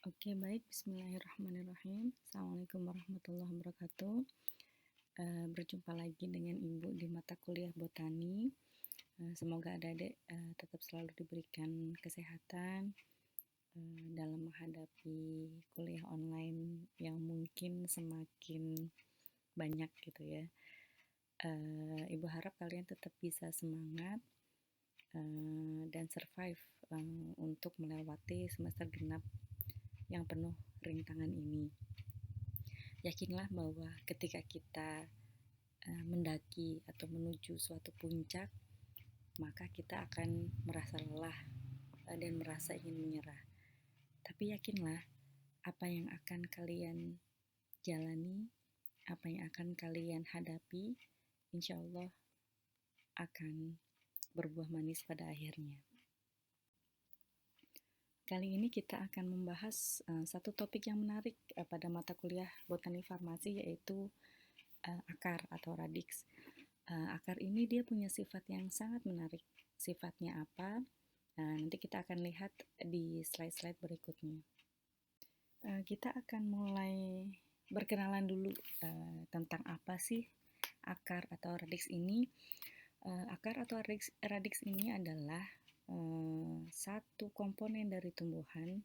Oke, baik. Bismillahirrahmanirrahim. Assalamualaikum warahmatullahi wabarakatuh. Berjumpa lagi dengan Ibu di mata kuliah botani. Semoga adik-adik tetap selalu diberikan kesehatan dalam menghadapi kuliah online yang mungkin semakin banyak gitu ya. Ibu harap kalian tetap bisa semangat dan survive untuk melewati semester genap yang penuh rintangan ini. Yakinlah bahwa ketika kita mendaki atau menuju suatu puncak, maka kita akan merasa lelah dan merasa ingin menyerah. Tapi yakinlah apa yang akan kalian jalani, apa yang akan kalian hadapi, insya Allah akan berbuah manis pada akhirnya. Kali ini kita akan membahas satu topik yang menarik pada mata kuliah botani farmasi, yaitu akar atau radix. Akar ini dia punya sifat yang sangat menarik. Sifatnya apa? Nanti kita akan lihat di slide-slide berikutnya. Kita akan mulai berkenalan dulu tentang apa sih akar atau radix ini. Akar atau radix ini adalah satu komponen dari tumbuhan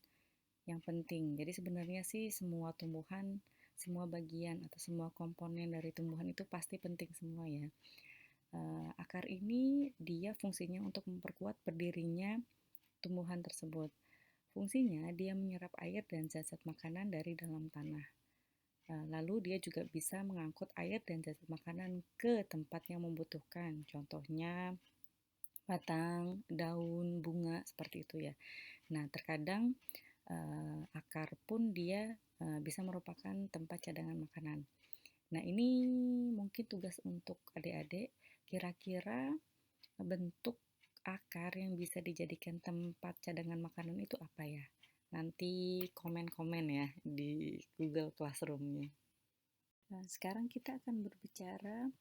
yang penting. Jadi sebenarnya sih semua tumbuhan, semua bagian atau semua komponen dari tumbuhan itu pasti penting semua ya. Akar ini dia fungsinya untuk memperkuat berdirinya tumbuhan tersebut. Fungsinya dia menyerap air dan zat-zat makanan dari dalam tanah. Lalu dia juga bisa mengangkut air dan zat makanan ke tempat yang membutuhkan. Contohnya batang, daun, bunga, seperti itu ya. Nah, terkadang akar pun dia bisa merupakan tempat cadangan makanan. Nah, ini mungkin tugas untuk adik-adik. Kira-kira bentuk akar yang bisa dijadikan tempat cadangan makanan itu apa ya? Nanti komen-komen ya di Google Classroom-nya. Nah, sekarang kita akan berbicara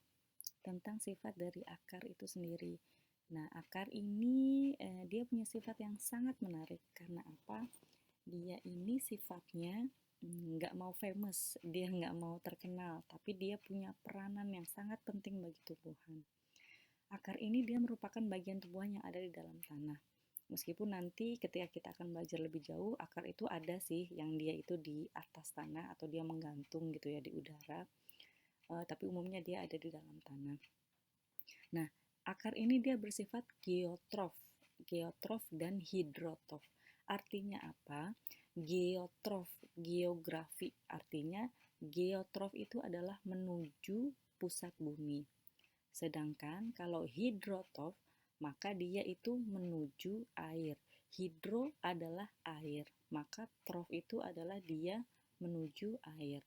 tentang sifat dari akar itu sendiri. Nah, akar ini dia punya sifat yang sangat menarik. Karena apa? Dia ini sifatnya nggak mau famous, dia nggak mau terkenal, tapi dia punya peranan yang sangat penting bagi tumbuhan. Akar ini dia merupakan bagian tumbuhan yang ada di dalam tanah. Meskipun nanti ketika kita akan belajar lebih jauh, akar itu ada sih yang dia itu di atas tanah atau dia menggantung gitu ya di udara. Tapi umumnya dia ada di dalam tanah. Nah, akar ini dia bersifat geotrof dan hidrotrof. Artinya apa? Geotrof, geografi. Artinya geotrof itu adalah menuju pusat bumi. Sedangkan kalau hidrotrof, maka dia itu menuju air. Hidro adalah air, maka trof itu adalah dia menuju air.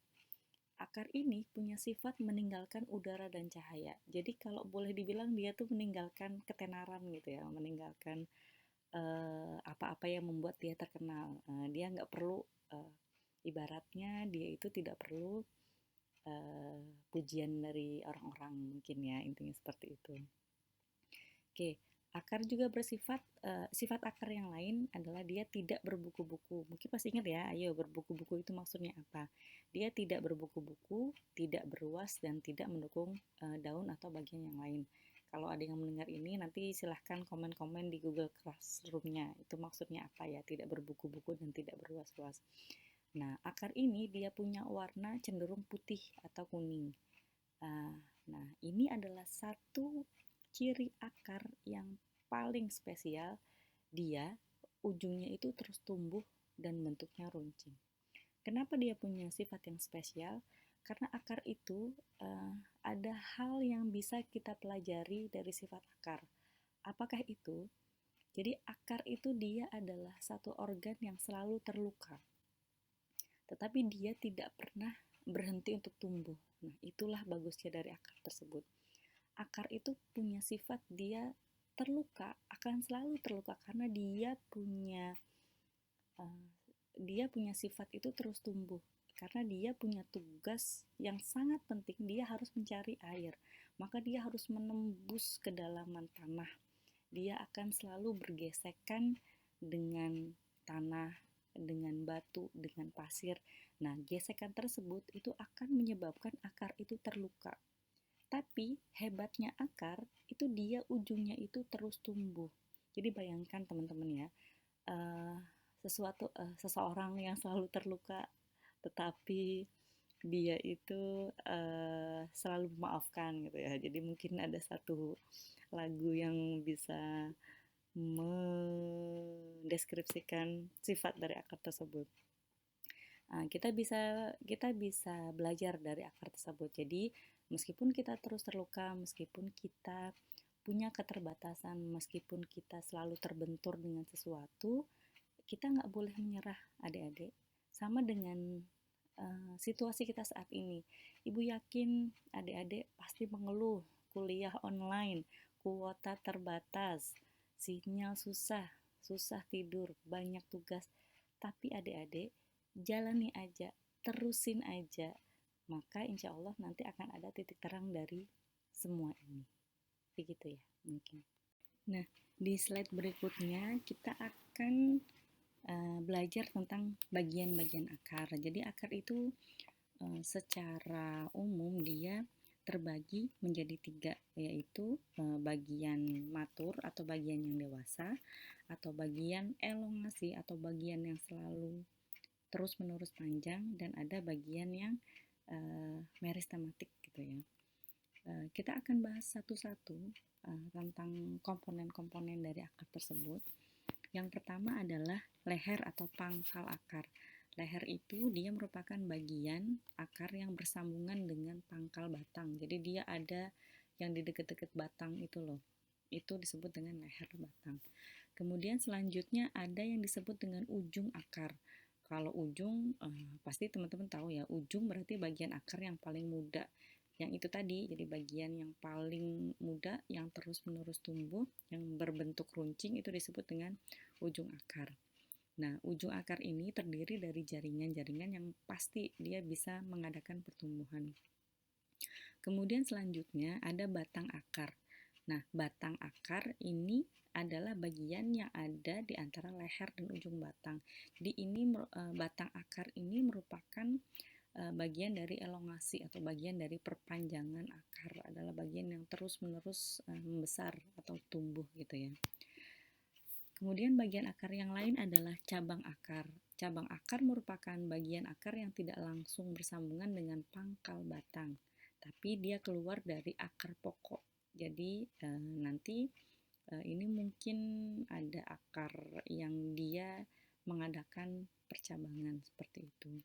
Akar ini punya sifat meninggalkan udara dan cahaya. Jadi kalau boleh dibilang dia tuh meninggalkan ketenaran gitu ya, meninggalkan apa-apa yang membuat dia terkenal. Dia nggak perlu, ibaratnya dia itu tidak perlu pujian dari orang-orang mungkin ya, intinya seperti itu. Oke, akar juga bersifat, sifat akar yang lain adalah dia tidak berbuku-buku. Mungkin pasti ingat ya, ayo berbuku-buku itu maksudnya apa? Dia tidak berbuku-buku, tidak beruas, dan tidak mendukung daun atau bagian yang lain. Kalau ada yang mendengar ini, nanti silahkan komen-komen di Google Classroom-nya. Itu maksudnya apa ya, tidak berbuku-buku dan tidak beruas-ruas. Nah, akar ini dia punya warna cenderung putih atau kuning. Nah, ini adalah satu ciri akar yang paling spesial. Dia ujungnya itu terus tumbuh dan bentuknya runcing. Kenapa dia punya sifat yang spesial? Karena akar itu ada hal yang bisa kita pelajari dari sifat akar. Apakah itu? Jadi akar itu dia adalah satu organ yang selalu terluka. Tetapi dia tidak pernah berhenti untuk tumbuh. Nah, itulah bagusnya dari akar tersebut. Akar itu punya sifat dia terluka, akan selalu terluka karena dia punya sifat itu terus tumbuh. Karena dia punya tugas yang sangat penting, dia harus mencari air. Maka dia harus menembus kedalaman tanah. Dia akan selalu bergesekan dengan tanah dengan batu, dengan pasir. Nah, gesekan tersebut itu akan menyebabkan akar itu terluka. Tapi hebatnya akar itu dia ujungnya itu terus tumbuh. Jadi bayangkan teman-teman ya, uh, seseorang yang selalu terluka, tetapi dia itu selalu memaafkan gitu ya. Jadi mungkin ada satu lagu yang bisa mendeskripsikan sifat dari akar tersebut. Kita bisa belajar dari akar tersebut. Jadi meskipun kita terus terluka, meskipun kita punya keterbatasan, meskipun kita selalu terbentur dengan sesuatu, kita nggak boleh menyerah, adik-adik. Sama dengan situasi kita saat ini. Ibu yakin adik-adik pasti mengeluh, kuliah online, kuota terbatas, sinyal susah, susah tidur, banyak tugas. Tapi adik-adik, jalani aja, terusin aja. Maka insya Allah nanti akan ada titik terang dari semua ini. Begitu ya, mungkin. Nah, di slide berikutnya kita akan belajar tentang bagian-bagian akar. Jadi akar itu secara umum dia terbagi menjadi 3, yaitu bagian matur atau bagian yang dewasa, atau bagian elongasi atau bagian yang selalu terus-menerus panjang, dan ada bagian yang meristematik gitu ya. Kita akan bahas satu-satu tentang komponen-komponen dari akar tersebut. Yang pertama adalah leher atau pangkal akar. Leher itu dia merupakan bagian akar yang bersambungan dengan pangkal batang. Jadi dia ada yang di dekat-dekat batang itu loh. Itu disebut dengan leher batang. Kemudian selanjutnya ada yang disebut dengan ujung akar. Kalau ujung, pasti teman-teman tahu ya, ujung berarti bagian akar yang paling muda. Yang itu tadi, jadi bagian yang paling muda, yang terus-menerus tumbuh, yang berbentuk runcing, itu disebut dengan ujung akar. Nah, ujung akar ini terdiri dari jaringan-jaringan yang pasti dia bisa mengadakan pertumbuhan. Kemudian selanjutnya ada batang akar. Nah, batang akar ini adalah bagian yang ada di antara leher dan ujung batang. Jadi ini batang akar ini merupakan bagian dari elongasi atau bagian dari perpanjangan akar, adalah bagian yang terus-menerus membesar atau tumbuh gitu ya. Kemudian bagian akar yang lain adalah cabang akar. Cabang akar merupakan bagian akar yang tidak langsung bersambungan dengan pangkal batang, tapi dia keluar dari akar pokok. Jadi nanti ini mungkin ada akar yang dia mengadakan percabangan seperti itu.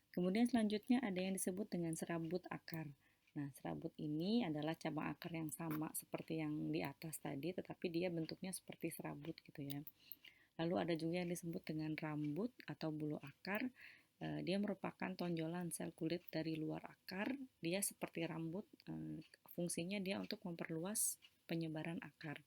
Kemudian selanjutnya ada yang disebut dengan serabut akar. Nah, serabut ini adalah cabang akar yang sama seperti yang di atas tadi, tetapi dia bentuknya seperti serabut gitu ya. Lalu ada juga yang disebut dengan rambut atau bulu akar. Dia merupakan tonjolan sel kulit dari luar akar. Dia seperti rambut, fungsinya dia untuk memperluas penyebaran akar.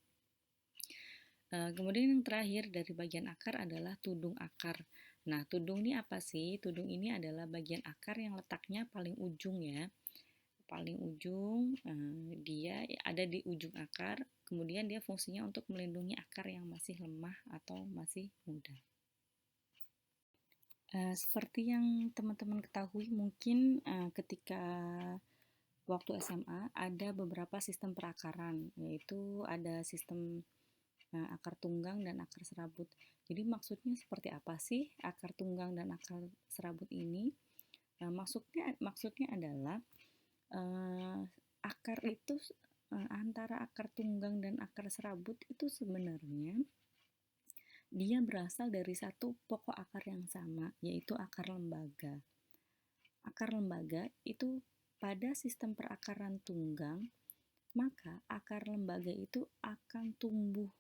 Kemudian yang terakhir dari bagian akar adalah tudung akar. Nah, tudung ini apa sih? Tudung ini adalah bagian akar yang letaknya paling ujung ya. Paling ujung, dia ada di ujung akar, kemudian dia fungsinya untuk melindungi akar yang masih lemah atau masih muda. Seperti yang teman-teman ketahui mungkin ketika waktu SMA ada beberapa sistem perakaran, yaitu ada sistem akar tunggang dan akar serabut. Jadi maksudnya seperti apa sih akar tunggang dan akar serabut ini? Maksudnya adalah akar itu antara akar tunggang dan akar serabut itu sebenarnya dia berasal dari satu pokok akar yang sama, yaitu akar lembaga. Akar lembaga itu pada sistem perakaran tunggang, maka akar lembaga itu akan tumbuh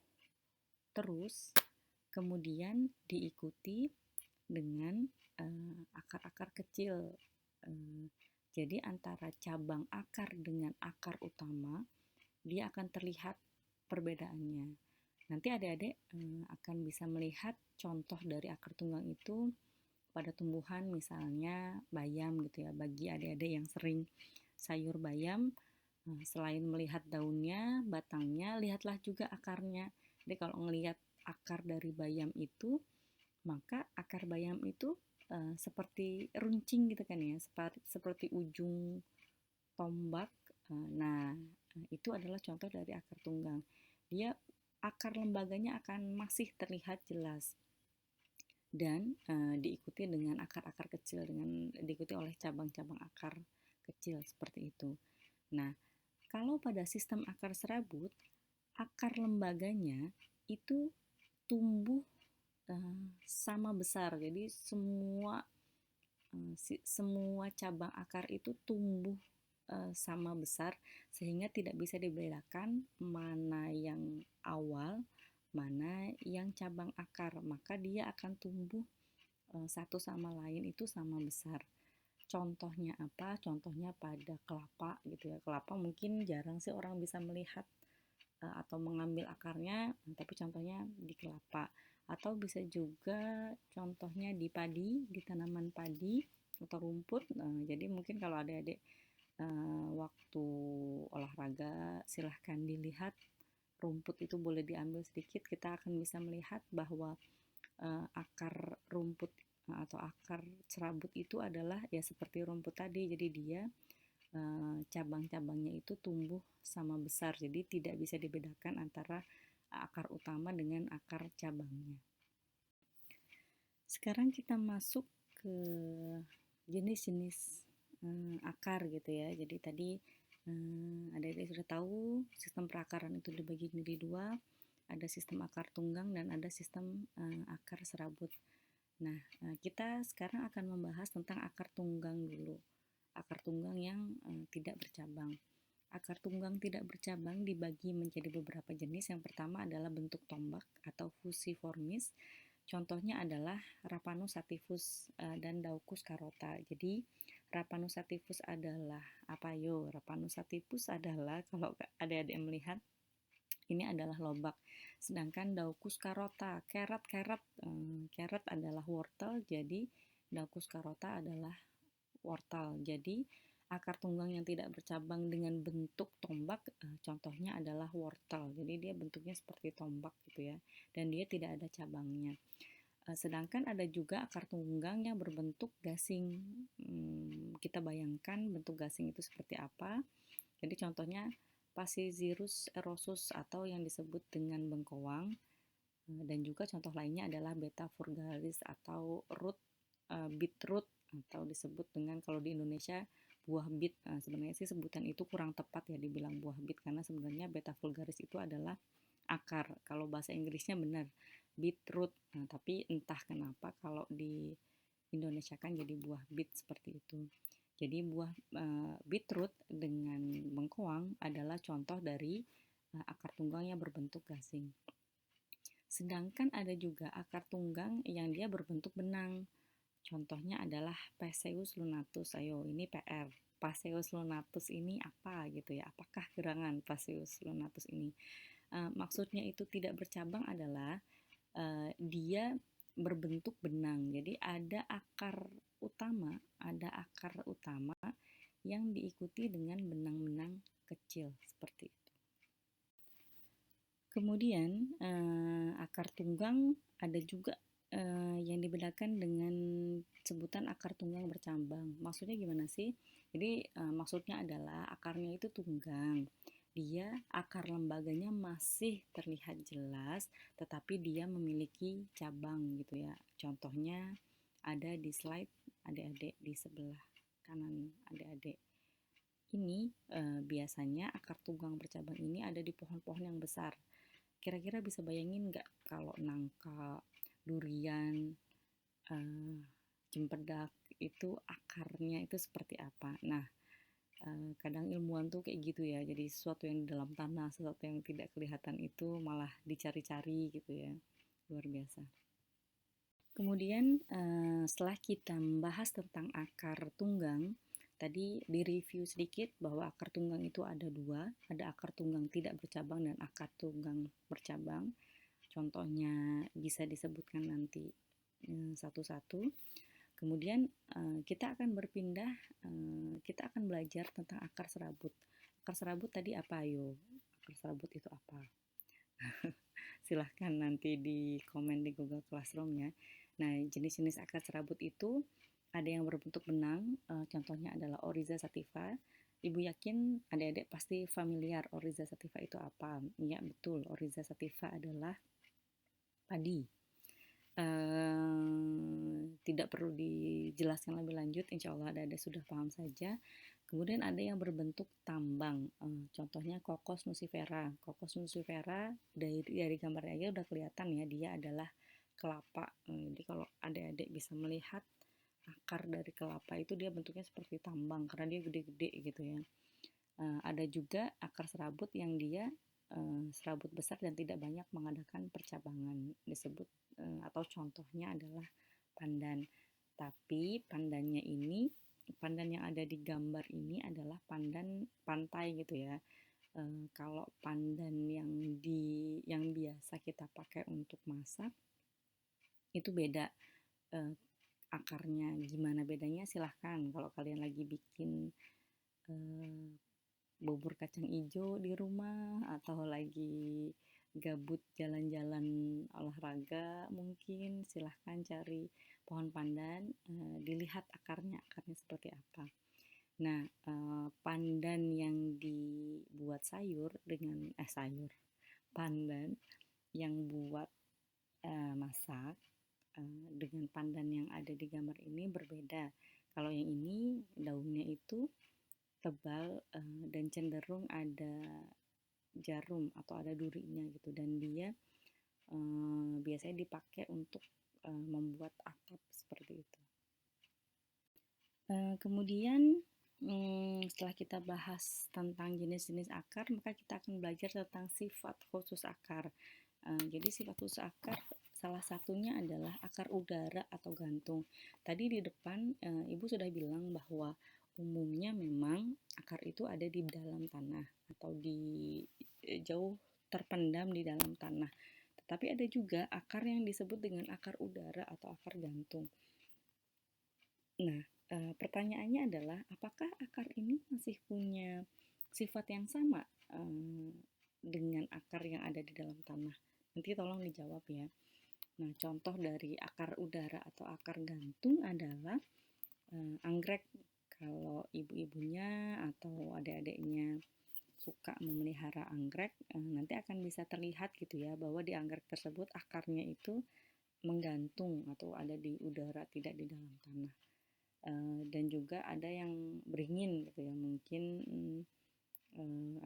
terus, kemudian diikuti dengan akar-akar kecil. Jadi antara cabang akar dengan akar utama, dia akan terlihat perbedaannya. Nanti adik-adik akan bisa melihat contoh dari akar tunggang itu pada tumbuhan, misalnya bayam gitu ya. Bagi adik-adik yang sering sayur bayam, selain melihat daunnya, batangnya, lihatlah juga akarnya. Jadi kalau ngelihat akar dari bayam itu maka akar bayam itu seperti runcing gitu kan ya, seperti ujung tombak. Nah, itu adalah contoh dari akar tunggang. Dia akar lembaganya akan masih terlihat jelas dan diikuti dengan akar-akar kecil, diikuti oleh cabang-cabang akar kecil seperti itu. Nah, kalau pada sistem akar serabut, akar lembaganya itu tumbuh sama besar. Jadi semua cabang akar itu tumbuh sama besar sehingga tidak bisa dibedakan mana yang awal, mana yang cabang akar. Maka dia akan tumbuh satu sama lain itu sama besar. Contohnya apa? Contohnya pada kelapa gitu ya. Kelapa mungkin jarang sih orang bisa melihat atau mengambil akarnya, tapi contohnya di kelapa. Atau bisa juga contohnya di padi, di tanaman padi atau rumput. Jadi mungkin kalau adik-adik waktu olahraga silahkan dilihat rumput itu boleh diambil sedikit, kita akan bisa melihat bahwa akar rumput atau akar serabut itu adalah ya seperti rumput tadi, jadi dia cabang-cabangnya itu tumbuh sama besar, jadi tidak bisa dibedakan antara akar utama dengan akar cabangnya. Sekarang kita masuk ke jenis-jenis akar gitu ya. Jadi tadi adik-adik sudah tahu sistem perakaran itu dibagi menjadi dua, ada sistem akar tunggang dan ada sistem akar serabut. Nah, kita sekarang akan membahas tentang akar tunggang dulu. Akar tunggang yang tidak bercabang. Akar tunggang tidak bercabang dibagi menjadi beberapa jenis. Yang pertama adalah bentuk tombak atau fusiformis. Contohnya adalah Raphanus sativus dan Daucus carota. Jadi Raphanus sativus adalah apa yo? Raphanus sativus adalah, kalau adik-adik melihat, ini adalah lobak. Sedangkan Daucus carota, carrot adalah wortel, jadi Daucus carota adalah wortel. Jadi akar tunggang yang tidak bercabang dengan bentuk tombak, contohnya adalah wortel. Jadi dia bentuknya seperti tombak gitu ya, dan dia tidak ada cabangnya. Sedangkan ada juga akar tunggang yang berbentuk gasing. Kita bayangkan bentuk gasing itu seperti apa. Jadi contohnya Pachyzirus erosus atau yang disebut dengan bengkoang. Dan juga contoh lainnya adalah Beta vulgaris atau beetroot, atau disebut dengan, kalau di Indonesia, buah bit. Sebenarnya sih sebutan itu kurang tepat ya dibilang buah bit, karena sebenarnya Beta vulgaris itu adalah akar. Kalau bahasa Inggrisnya benar beetroot. Tapi entah kenapa kalau di Indonesia kan jadi buah bit seperti itu. Jadi buah beetroot dengan bengkoang adalah contoh dari akar tunggang yang berbentuk gasing. Sedangkan ada juga akar tunggang yang dia berbentuk benang. Contohnya adalah Phaseus lunatus. Ayo, ini PR. Phaseus lunatus ini apa gitu ya? Apakah gerangan Phaseus lunatus ini? Maksudnya itu tidak bercabang adalah dia berbentuk benang. Jadi ada akar utama yang diikuti dengan benang-benang kecil seperti itu. Kemudian akar tunggang ada juga yang dibedakan dengan sebutan akar tunggang bercabang. Maksudnya gimana sih? Jadi maksudnya adalah akarnya itu tunggang. Dia akar lembaganya masih terlihat jelas, tetapi dia memiliki cabang gitu ya. Contohnya ada di slide adik-adik di sebelah kanan adik-adik. Ini biasanya akar tunggang bercabang ini ada di pohon-pohon yang besar. Kira-kira bisa bayangin nggak kalau nangka, durian, cempedak itu akarnya itu seperti apa? Nah, kadang ilmuwan tuh kayak gitu ya. Jadi sesuatu yang di dalam tanah, sesuatu yang tidak kelihatan itu malah dicari-cari gitu ya. Luar biasa. Kemudian setelah kita membahas tentang akar tunggang, tadi direview sedikit bahwa akar tunggang itu ada dua, ada akar tunggang tidak bercabang dan akar tunggang bercabang. Contohnya bisa disebutkan nanti satu-satu. Kemudian kita akan berpindah, kita akan belajar tentang akar serabut. Akar serabut tadi apa ayo? Akar serabut itu apa? Silahkan nanti di komen di Google Classroom ya. Nah, jenis-jenis akar serabut itu ada yang berbentuk benang, contohnya adalah Oryza sativa. Ibu yakin adik-adik pasti familiar Oryza sativa itu apa? Iya, betul. Oryza sativa adalah padi. Tidak perlu dijelaskan lebih lanjut, insya Allah ada sudah paham saja. Kemudian ada yang berbentuk tambang, contohnya Cocos nucifera. Cocos nucifera dari gambarnya aja udah kelihatan ya, dia adalah kelapa. Jadi kalau adik-adik bisa melihat akar dari kelapa itu dia bentuknya seperti tambang karena dia gede-gede gitu ya. Ada juga akar serabut yang dia serabut besar dan tidak banyak mengadakan percabangan, disebut atau contohnya adalah pandan. Tapi pandan yang ada di gambar ini adalah pandan pantai gitu ya. Kalau pandan yang biasa kita pakai untuk masak itu beda. Eh, Akarnya gimana bedanya silahkan kalau kalian lagi bikin bubur kacang hijau di rumah atau lagi gabut jalan-jalan olahraga, mungkin silahkan cari pohon pandan, dilihat akarnya seperti apa. Nah, pandan yang dibuat pandan yang buat masak dengan pandan yang ada di gambar ini berbeda. Kalau yang ini daunnya itu tebal dan cenderung ada jarum atau ada durinya gitu, dan dia biasanya dipakai untuk membuat atap seperti itu. Kemudian setelah kita bahas tentang jenis-jenis akar, maka kita akan belajar tentang sifat khusus akar. Jadi sifat khusus akar salah satunya adalah akar udara atau gantung. Tadi di depan Ibu sudah bilang bahwa umumnya memang akar itu ada di dalam tanah atau jauh terpendam di dalam tanah. Tetapi ada juga akar yang disebut dengan akar udara atau akar gantung. Nah, pertanyaannya adalah apakah akar ini masih punya sifat yang sama dengan akar yang ada di dalam tanah? Nanti tolong dijawab ya. Nah, contoh dari akar udara atau akar gantung adalah anggrek. Kalau ibu-ibunya atau adik-adiknya suka memelihara anggrek, nanti akan bisa terlihat gitu ya bahwa di anggrek tersebut akarnya itu menggantung atau ada di udara, tidak di dalam tanah. Dan juga ada yang beringin gitu ya, mungkin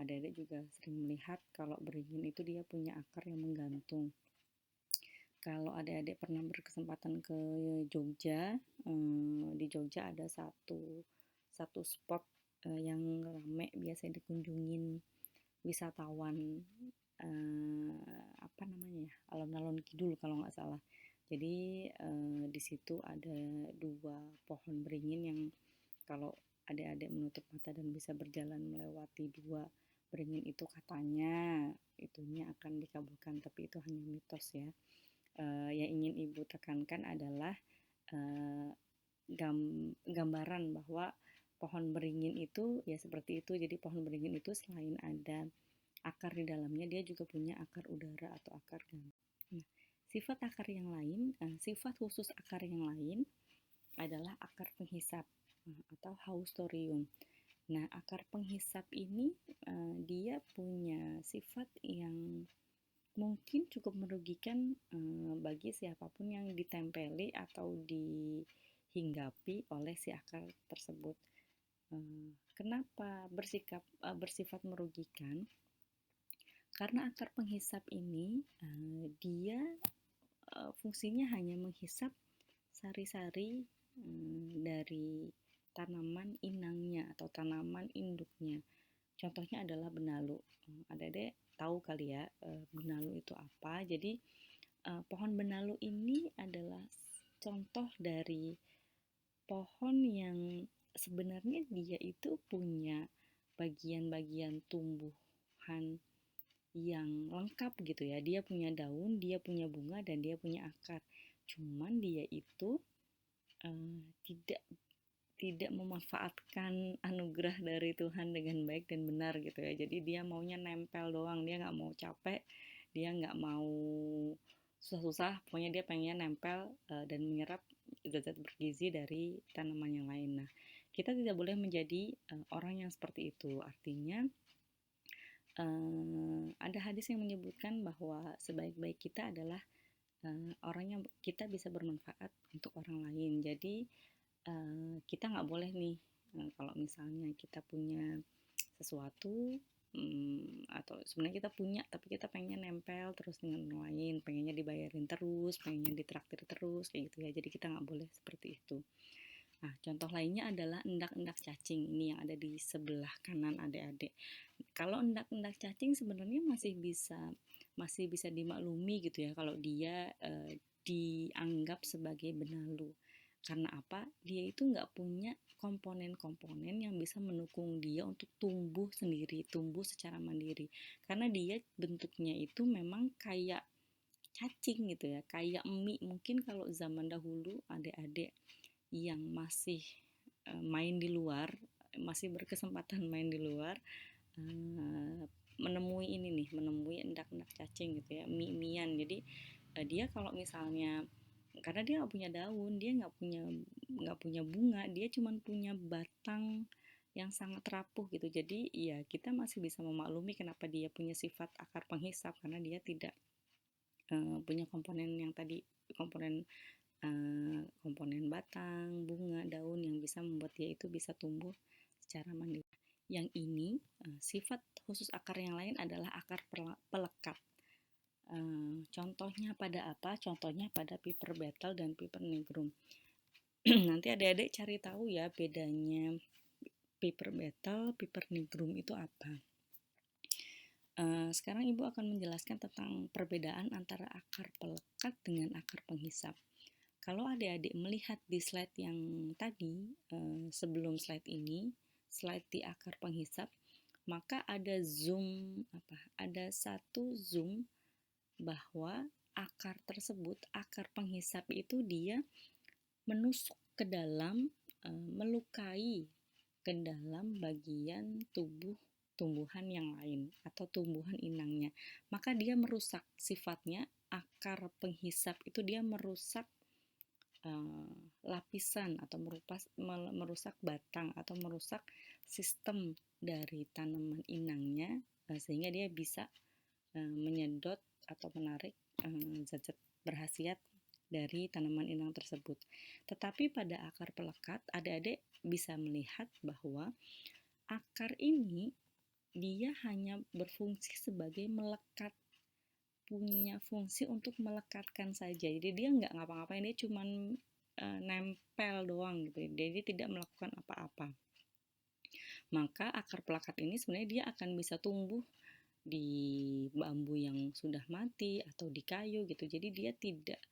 adik-adik juga sering melihat kalau beringin itu dia punya akar yang menggantung. Kalau adik-adik pernah berkesempatan ke Jogja, di Jogja ada satu spot yang rame biasanya dikunjungin wisatawan, apa namanya ya, alun-alun Kidul kalau nggak salah. Jadi di situ ada 2 pohon beringin yang kalau adik-adik menutup mata dan bisa berjalan melewati 2 beringin itu, katanya itunya akan dikabulkan, tapi itu hanya mitos ya. Yang ingin ibu tekankan adalah gambaran bahwa pohon beringin itu ya seperti itu. Jadi pohon beringin itu selain ada akar di dalamnya, dia juga punya akar udara atau akar gantung. Nah, sifat khusus akar yang lain adalah akar penghisap atau haustorium. Nah, akar penghisap ini dia punya sifat yang mungkin cukup merugikan bagi siapapun yang ditempeli atau dihinggapi oleh si akar tersebut. Kenapa bersifat merugikan? Karena akar penghisap ini dia fungsinya hanya menghisap sari-sari dari tanaman inangnya atau tanaman induknya. Contohnya adalah benalu. Adik-adik tahu kali ya benalu itu apa. Jadi pohon benalu ini adalah contoh dari pohon yang sebenarnya dia itu punya bagian-bagian tumbuhan yang lengkap gitu ya. Dia punya daun, dia punya bunga, dan dia punya akar. Cuman dia itu tidak memanfaatkan anugerah dari Tuhan dengan baik dan benar gitu ya. Jadi dia maunya nempel doang, dia nggak mau capek, dia nggak mau susah-susah, pokoknya dia pengen nempel dan menyerap zat-zat bergizi dari tanaman yang lain. Nah, kita tidak boleh menjadi orang yang seperti itu. Artinya ada hadis yang menyebutkan bahwa sebaik-baik kita adalah orang yang kita bisa bermanfaat untuk orang lain. Jadi kita nggak boleh nih kalau misalnya kita punya sesuatu atau sebenarnya kita punya tapi kita pengen nempel terus dengan orang lain, pengennya dibayarin terus, pengennya ditraktir terus kayak gitu ya. Jadi kita nggak boleh seperti itu. Nah, contoh lainnya adalah endak-endak cacing ini yang ada di sebelah kanan adik-adik. Kalau endak-endak cacing sebenarnya masih bisa dimaklumi gitu ya kalau dia dianggap sebagai benalu. Karena apa? Dia itu nggak punya komponen-komponen yang bisa mendukung dia untuk tumbuh sendiri, tumbuh secara mandiri. Karena dia bentuknya itu memang kayak cacing gitu ya, kayak mie. Mungkin kalau zaman dahulu adik-adik yang masih main di luar, masih berkesempatan main di luar, menemui endak-endak cacing gitu ya, mie-mian. Jadi dia kalau misalnya karena dia nggak punya daun, dia nggak punya bunga, dia cuma punya batang yang sangat rapuh gitu. Jadi ya kita masih bisa memaklumi kenapa dia punya sifat akar penghisap karena dia tidak punya komponen yang tadi, komponen komponen batang, bunga, daun yang bisa membuat dia itu bisa tumbuh secara mandiri. Yang ini sifat khusus akar yang lain adalah akar pelekat. Contohnya pada apa? Contohnya pada Piper beetle dan Piper nigrum. Nanti adik-adik cari tahu ya bedanya Piper beetle, Piper nigrum itu apa. Sekarang Ibu akan menjelaskan tentang perbedaan antara akar pelekat dengan akar penghisap. Kalau adik-adik melihat di slide yang tadi, sebelum slide ini, slide di akar penghisap, maka ada satu zoom bahwa akar tersebut, akar penghisap itu dia menusuk ke dalam, melukai ke dalam bagian tumbuhan yang lain atau tumbuhan inangnya. Maka dia merusak, sifatnya akar penghisap itu dia merusak lapisan atau merusak batang atau merusak sistem dari tanaman inangnya sehingga dia bisa menyedot atau menarik zat-zat berkhasiat dari tanaman inang tersebut. Tetapi pada akar pelekat, adik-adik bisa melihat bahwa akar ini dia hanya berfungsi sebagai melekat, punya fungsi untuk melekatkan saja. Jadi dia nggak ngapa-ngapain, dia cuma nempel doang gitu. Jadi tidak melakukan apa-apa. Maka akar pelekat ini sebenarnya dia akan bisa tumbuh di bambu yang sudah mati atau di kayu gitu. Jadi dia tidak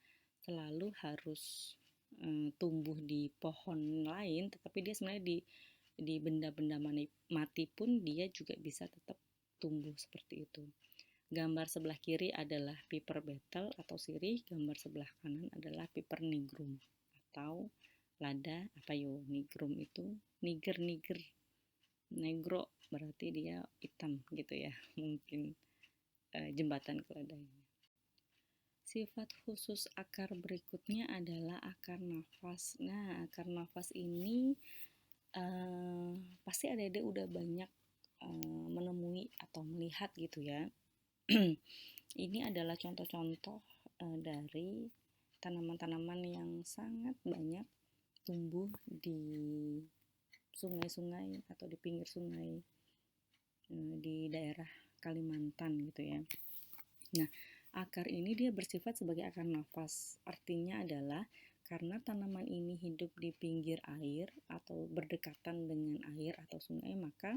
selalu harus tumbuh di pohon lain, tetapi dia sebenarnya di benda-benda mati pun dia juga bisa tetap tumbuh seperti itu. Gambar sebelah kiri adalah Piper beetle atau sirih, gambar sebelah kanan adalah Piper nigrum atau lada nigrum itu niger negro berarti dia hitam gitu ya, mungkin jembatan keledainya. Sifat khusus akar berikutnya adalah akar nafas. Nah, akar nafas ini pasti adik-adik udah banyak menemui atau melihat gitu ya. Ini adalah contoh-contoh dari tanaman-tanaman yang sangat banyak tumbuh di sungai-sungai atau di pinggir sungai di daerah Kalimantan gitu ya. Nah, akar ini dia bersifat sebagai akar nafas. Artinya adalah karena tanaman ini hidup di pinggir air atau berdekatan dengan air atau sungai, maka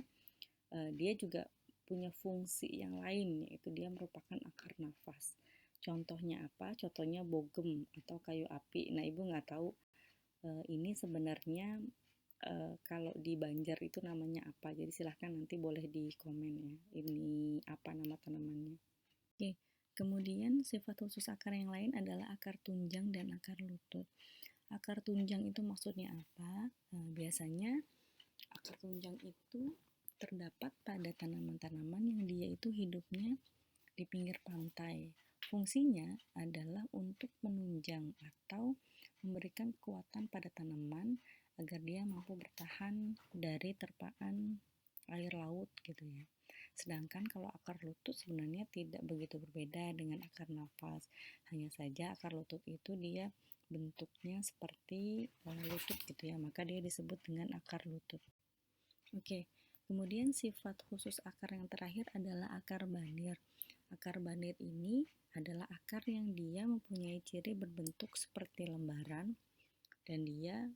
dia juga punya fungsi yang lain, yaitu dia merupakan akar nafas. Contohnya apa? Contohnya bogem atau kayu api. Nah, Ibu nggak tahu ini sebenarnya kalau di Banjar itu namanya apa. Jadi silahkan nanti boleh di komen ya, ini apa nama tanamannya. Oke, kemudian sifat khusus akar yang lain adalah akar tunjang dan akar lutut. Akar tunjang itu maksudnya apa? Biasanya akar tunjang itu terdapat pada tanaman-tanaman yang dia itu hidupnya di pinggir pantai. Fungsinya adalah untuk menunjang atau memberikan kekuatan pada tanaman agar dia mampu bertahan dari terpaan air laut gitu ya. Sedangkan kalau akar lutut sebenarnya tidak begitu berbeda dengan akar nafas. Hanya saja akar lutut itu dia bentuknya seperti lutut gitu ya, maka dia disebut dengan akar lutut. Oke, kemudian sifat khusus akar yang terakhir adalah akar banir. Akar banir ini adalah akar yang dia mempunyai ciri berbentuk seperti lembaran dan dia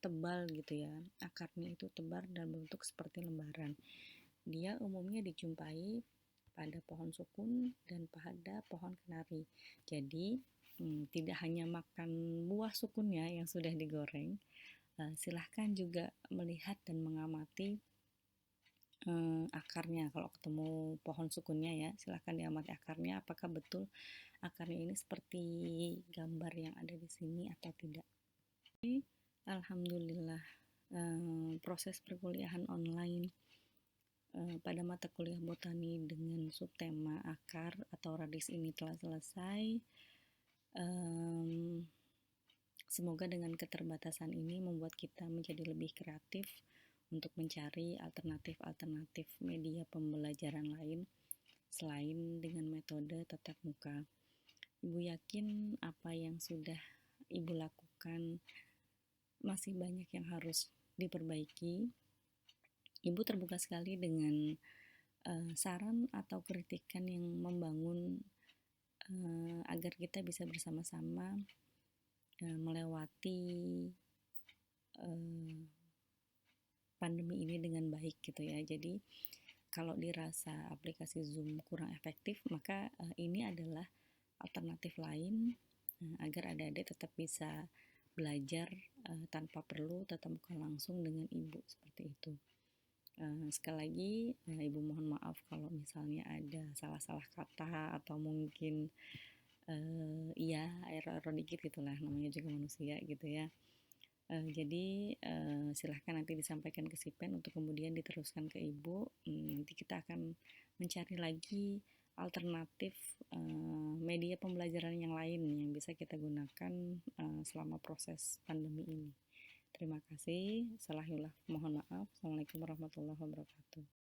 tebal gitu ya. Akarnya itu tebal dan bentuk seperti lembaran. Dia umumnya dijumpai pada pohon sukun dan pada pohon kenari. Jadi tidak hanya makan buah sukunnya yang sudah digoreng, silahkan juga melihat dan mengamati akarnya. Kalau ketemu pohon sukunnya ya, silahkan diamati akarnya apakah betul akarnya ini seperti gambar yang ada di sini atau tidak. Alhamdulillah, proses perkuliahan online pada mata kuliah botani dengan subtema akar atau radix ini telah selesai. Semoga dengan keterbatasan ini membuat kita menjadi lebih kreatif untuk mencari alternatif-alternatif media pembelajaran lain selain dengan metode tatap muka. Ibu yakin apa yang sudah Ibu lakukan masih banyak yang harus diperbaiki. Ibu terbuka sekali dengan saran atau kritikan yang membangun agar kita bisa bersama-sama melewati pandemi ini dengan baik gitu ya. Jadi kalau dirasa aplikasi Zoom kurang efektif, maka ini adalah alternatif lain agar adik-adik tetap bisa belajar tanpa perlu tatap muka langsung dengan ibu seperti itu. Sekali lagi ibu mohon maaf kalau misalnya ada salah-salah kata atau mungkin ya error dikit gitulah, namanya juga manusia gitu ya. Jadi silahkan nanti disampaikan ke Sipen untuk kemudian diteruskan ke ibu. Nanti kita akan mencari lagi alternatif media pembelajaran yang lain yang bisa kita gunakan selama proses pandemi ini. Terima kasih. Mohon maaf. Assalamualaikum warahmatullahi wabarakatuh.